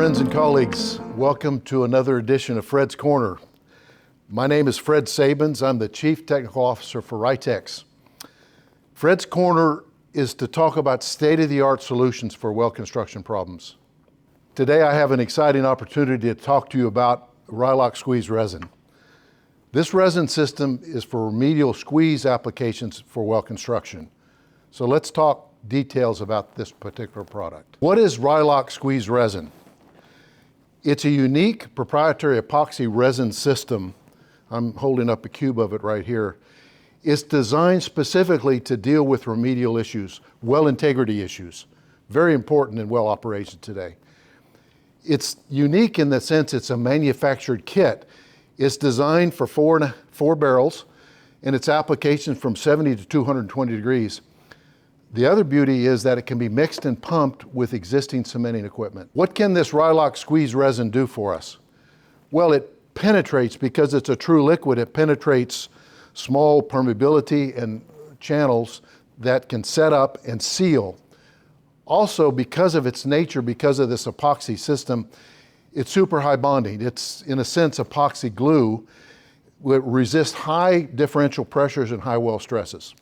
friends and colleagues. Welcome to another edition of Fred's Corner. My name is Fred Sabins. I'm the Chief Technical Officer for Riteks. Fred's Corner is to talk about state-of-the-art solutions for well construction problems. Today I have an exciting opportunity to talk to you about RiLOCK squeeze resin. This resin system is for remedial squeeze applications for well construction. So let's talk details about this particular product. What is RiLOCK squeeze resin? It's a unique proprietary epoxy resin system. I'm holding up a cube of it right here. It's designed specifically to deal with remedial issues, well integrity issues, very important in well operations today. It's unique in the sense it's a manufactured kit. It's designed for four barrels, and its application from 70 to 220 degrees. The other beauty is that it can be mixed and pumped with existing cementing equipment. What can this RiLOCK squeeze resin do for us? Well, it penetrates, because it's a true liquid, it penetrates small permeability and channels that can set up and seal. Also, because of its nature, because of this epoxy system, it's super high bonding. It's, in a sense, epoxy glue. It resists high differential pressures and high well stresses.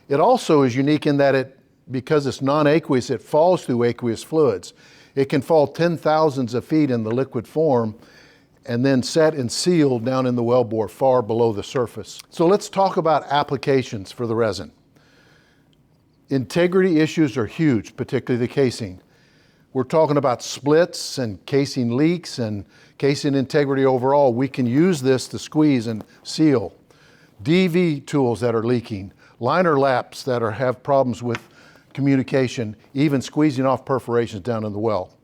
It also is unique in that because it's non-aqueous, it falls through aqueous fluids. It can fall 10,000s of feet in the liquid form and then set and seal down in the wellbore far below the surface. So let's talk about applications for the resin. Integrity issues are huge, particularly the casing. We're talking about splits and casing leaks and casing integrity overall. We can use this to squeeze and seal. DV tools that are leaking, liner laps that have problems with communication, even squeezing off perforations down in the well.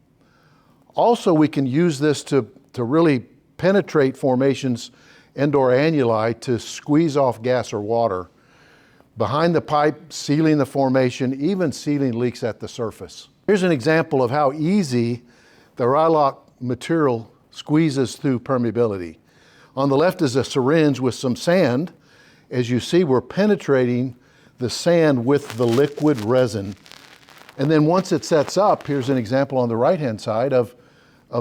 Also, we can use this to really penetrate formations and/or annuli to squeeze off gas or water. Behind the pipe, sealing the formation, even sealing leaks at the surface. Here's an example of how easy the RiLOCK material squeezes through permeability. On the left is a syringe with some sand. As you see, we're penetrating the sand with the liquid resin. And then once it sets up, here's an example on the right-hand side of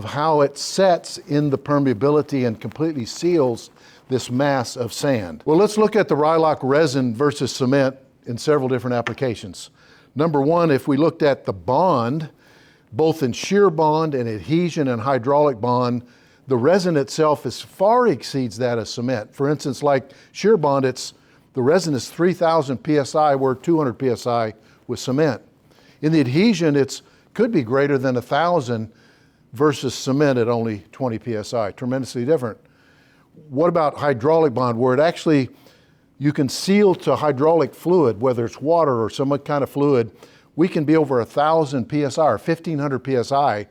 how it sets in the permeability and completely seals this mass of sand. Well, let's look at the RiLOCK resin versus cement in several different applications. Number one, if we looked at the bond, both in shear bond and adhesion and hydraulic bond, the resin itself far exceeds that of cement. For instance, like shear bond, the resin is 3,000 PSI, where 200 PSI with cement. In the adhesion, it could be greater than 1,000 versus cement at only 20 PSI, tremendously different. What about hydraulic bond, where you can seal to hydraulic fluid, whether it's water or some kind of fluid? We can be over 1,000 PSI or 1,500 PSI,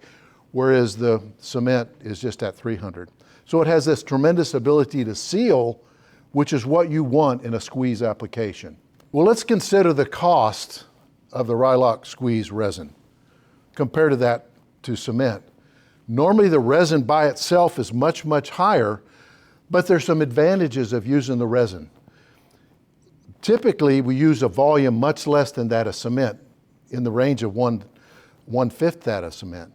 whereas the cement is just at 300. So it has this tremendous ability to seal, which is what you want in a squeeze application. Well, let's consider the cost of the RiLOCK squeeze resin compared to that to cement. Normally the resin by itself is much, much higher, but there's some advantages of using the resin. Typically, we use a volume much less than that of cement, in the range of one-fifth that of cement.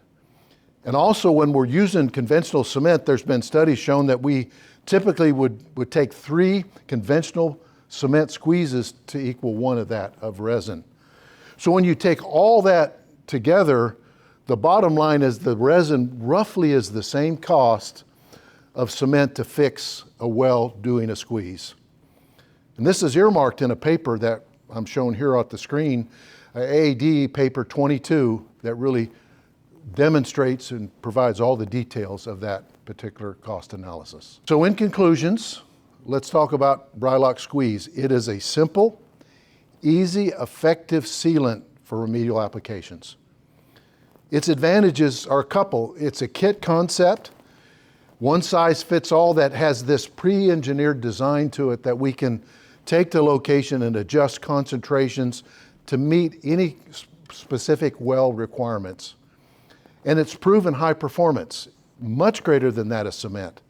And also, when we're using conventional cement, there's been studies shown that we typically would take 3 conventional cement squeezes to equal 1 of that of resin. So when you take all that together, the bottom line is the resin roughly is the same cost of cement to fix a well doing a squeeze. And this is earmarked in a paper that I'm showing here on the screen, AAD paper 22, that really demonstrates and provides all the details of that particular cost analysis. So in conclusions, let's talk about RiLOCK squeeze. It is a simple, easy, effective sealant for remedial applications. Its advantages are a couple. It's a kit concept, one size fits all, that has this pre-engineered design to it that we can take to location and adjust concentrations to meet any specific well requirements. And it's proven high performance, much greater than that of cement.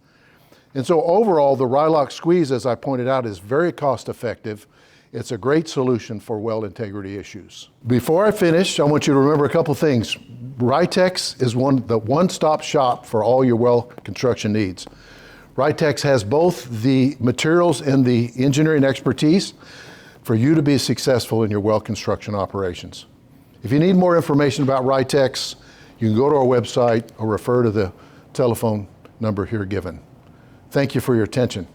And so overall, the RiLOCK squeeze, as I pointed out, is very cost effective It's a great solution for weld integrity issues. Before I finish, I want you to remember a couple things. Riteks is the one-stop shop for all your weld construction needs. Riteks has both the materials and the engineering expertise for you to be successful in your weld construction operations. If you need more information about Riteks, you can go to our website or refer to the telephone number here given. Thank you for your attention.